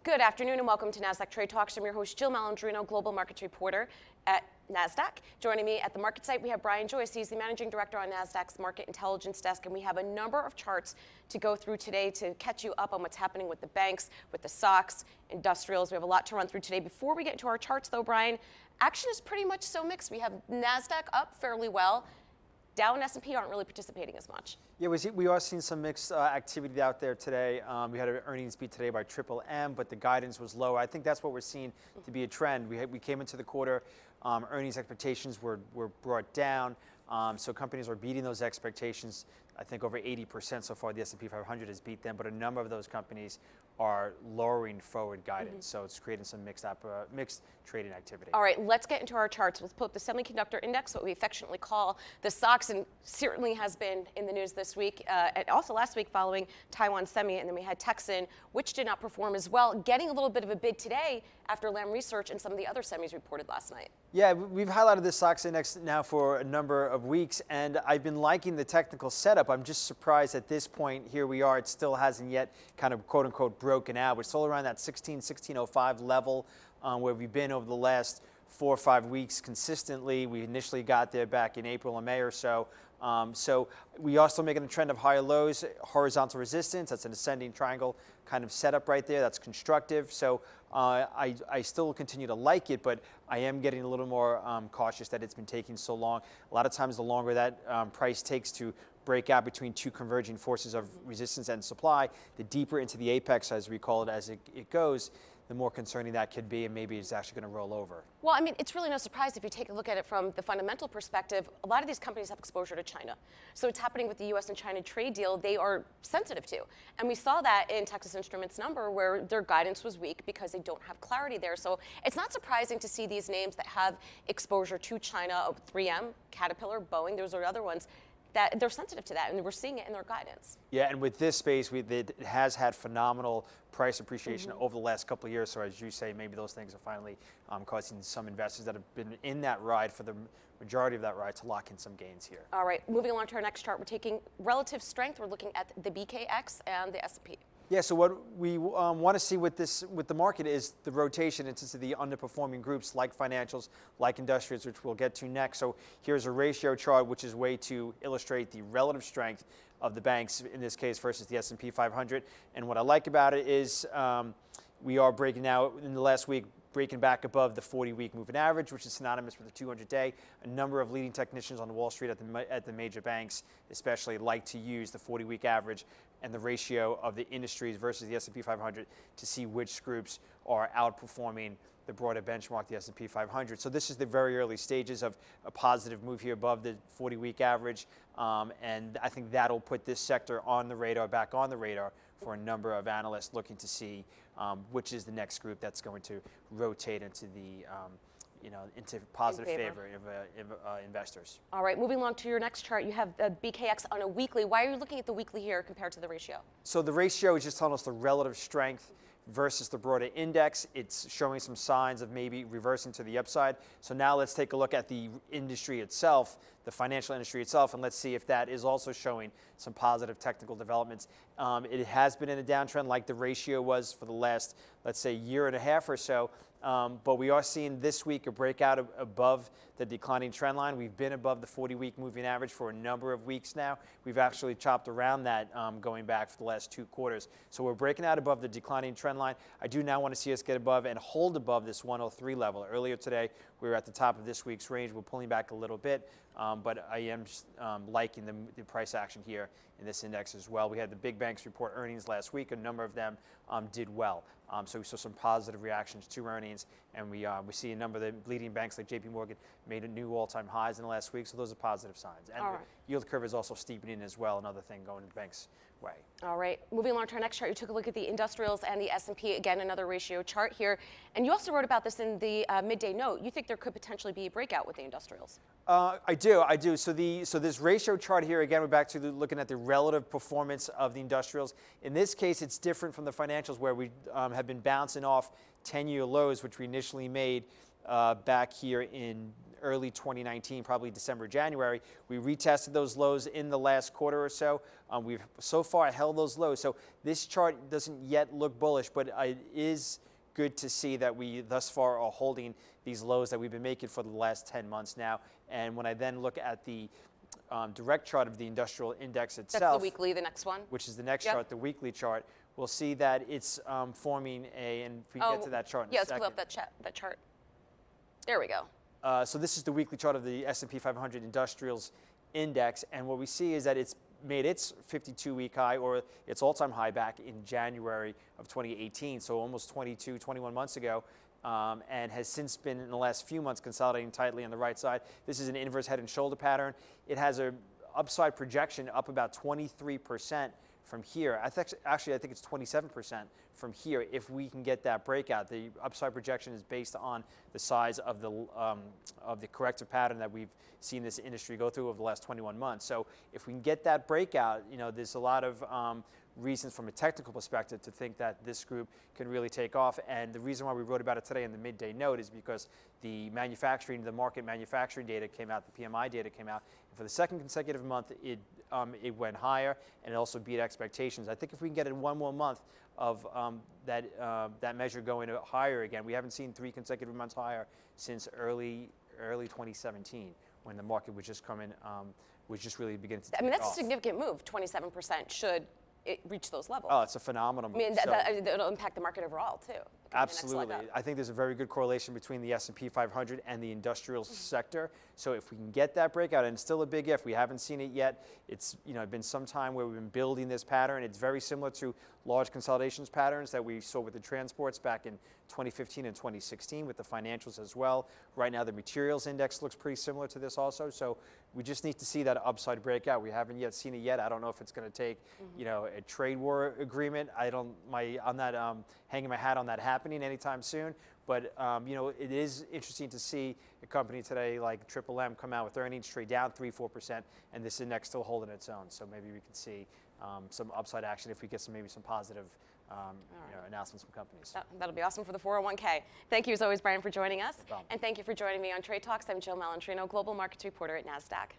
Good afternoon and welcome to Nasdaq Trade Talks. I'm your host, Jill Malandrino, Global Markets Reporter at Nasdaq. Joining me at the market site, we have Joyce. He's the Managing Director on Nasdaq's Market Intelligence Desk, and we have a number of charts to go through today to catch you up on what's happening with the banks, with the SOX, industrials. We have a lot to run through today. Before we get into our charts, though, Brian, action is pretty much so mixed. We have Nasdaq up fairly well. Dow and S&P aren't really participating as much. Yeah, we are seeing some mixed activity out there today. We had an earnings beat today by Triple M, but the guidance was low. I think that's what we're seeing to be a trend. We came into the quarter, earnings expectations were brought down, so companies are beating those expectations. I think over 80% so far the S&P 500 has beat them, but a number of those companies are lowering forward guidance, so it's creating some mixed trading activity. All right, let's get into our charts. Let's pull up the semiconductor index, what we affectionately call the SOX, and certainly has been in the news this week, and also last week following Taiwan Semi, and then we had Texan, which did not perform as well, getting a little bit of a bid today after Lam Research and some of the other semis reported last night. Yeah, we've highlighted the SOX index now for a number of weeks, and I've been liking the technical setup. I'm just surprised at this point, here we are, it still hasn't yet kind of quote unquote broken out. We're still around that 1605 level where we've been over the last 4 or 5 weeks consistently. We initially got there back in April or May or so. So we are still making a trend of higher lows, horizontal resistance. That's an ascending triangle kind of setup right there. That's constructive. So I still continue to like it, but I am getting a little more cautious that it's been taking so long. A lot of times the longer that price takes to break out between two converging forces of resistance and supply, the deeper into the apex, as we call it, as it goes, the more concerning that could be, and maybe it's actually going to roll over. Well, I mean, it's really no surprise if you take a look at it from the fundamental perspective. A lot of these companies have exposure to China. So it's happening with the U.S. and China trade deal they are sensitive to. And we saw that in Texas Instruments' number where their guidance was weak because they don't have clarity there. So it's not surprising to see these names that have exposure to China, 3M, Caterpillar, Boeing, those are other ones, that they're sensitive to that, and we're seeing it in their guidance. Yeah, and with this space, it has had phenomenal price appreciation over the last couple of years. So as you say, maybe those things are finally causing some investors that have been in that ride for the majority of that ride to lock in some gains here. All right, moving along to our next chart, we're taking relative strength. We're looking at the BKX and the S&P. Yeah, so what we want to see with the market is the rotation into the underperforming groups like financials, like industrials, which we'll get to next. So here's a ratio chart, which is a way to illustrate the relative strength of the banks, in this case, versus the S&P 500. And what I like about it is we are breaking out in the last week, breaking back above the 40-week moving average, which is synonymous with the 200-day. A number of leading technicians on Wall Street at the major banks especially like to use the 40-week average and the ratio of the industries versus the S&P 500 to see which groups are outperforming the broader benchmark, the S&P 500. So this is the very early stages of a positive move here above the 40-week average, and I think that'll put this sector on the radar, back on the radar for a number of analysts looking to see which is the next group that's going to rotate into the into positive favor of investors. All right, moving along to your next chart, you have the BKX on a weekly. Why are you looking at the weekly here compared to the ratio? So the ratio is just telling us the relative strength versus the broader index. It's showing some signs of maybe reversing to the upside. So now let's take a look at the industry itself, the financial industry itself, and let's see if that is also showing some positive technical developments. It has been in a downtrend like the ratio was for the last, let's say, year and a half or so. But we are seeing this week a breakout above the declining trend line. We've been above the 40-week moving average for a number of weeks now. We've actually chopped around that going back for the last 2 quarters. So we're breaking out above the declining trend line. I do now want to see us get above and hold above this 103 level. Earlier today, we were at the top of this week's range. We're pulling back a little bit, but I am liking the price action here in this index as well. We had the big banks report earnings last week. A number of them did well. So we saw some positive reactions to earnings, and we see a number of the leading banks like JP Morgan made a new all-time highs in the last week, so those are positive signs. And the yield curve is also steepening as well, another thing going the bank's way. All right, moving along to our next chart, you took a look at the industrials and the S&P, again, another ratio chart here, and you also wrote about this in the midday note. You think there could potentially be a breakout with the industrials? I do. So this ratio chart here, again, we're back to looking at the relative performance of the industrials. In this case, it's different from the financials where we have been bouncing off 10-year lows, which we initially made back here in early 2019, probably December, January. We retested those lows in the last quarter or so. We've so far held those lows. So this chart doesn't yet look bullish, but it is good to see that we thus far are holding these lows that we've been making for the last 10 months now. And when I then look at the direct chart of the industrial index itself, That's the weekly, the next one. which is the next chart, the weekly chart, we'll see that it's forming and if we get to that chart in a let's second. pull up that chart. There we go. So this is the weekly chart of the S&P 500 Industrials Index, and what we see is that it's made its 52-week high, or its all-time high, back in January of 2018, so almost 22, 21 months ago, and has since been, in the last few months, consolidating tightly on the right side. This is an inverse head and shoulder pattern. It has a upside projection up about 23% from here. Actually, I think it's 27% from here if we can get that breakout. The upside projection is based on the size of the corrective pattern that we've seen this industry go through over the last 21 months. So if we can get that breakout, there's a lot of reasons from a technical perspective to think that this group can really take off. And the reason why we wrote about it today in the midday note is because the market manufacturing data came out, the PMI data came out, and for the second consecutive month, it went higher, and it also beat expectations. I think if we can get it one more month of that measure going higher again, we haven't seen 3 consecutive months higher since early 2017, when the market was just coming, was just really beginning to take off. That's a significant move. 27% should it reach those levels. Oh, it's a phenomenal move. It'll impact the market overall too. Absolutely. I think there's a very good correlation between the S&P 500 and the industrials sector. So if we can get that breakout, and it's still a big if, we haven't seen it yet. It's been some time where we've been building this pattern. It's very similar to large consolidations patterns that we saw with the transports back in 2015 and 2016, with the financials as well. Right now, the materials index looks pretty similar to this also. So we just need to see that upside breakout. We haven't yet seen it yet. I don't know if it's going to take, a trade war agreement. I'm not hanging my hat on that happening anytime soon. But it is interesting to see a company today like Triple M come out with earnings, trade down 3-4%, and this index still holding its own. So maybe we can see some upside action if we get some positive announcements from companies. That'll be awesome for the 401k. Thank you as always, Brian, for joining us. No problem. And thank you for joining me on Trade Talks. I'm Jill Malandrino, Global Markets Reporter at Nasdaq.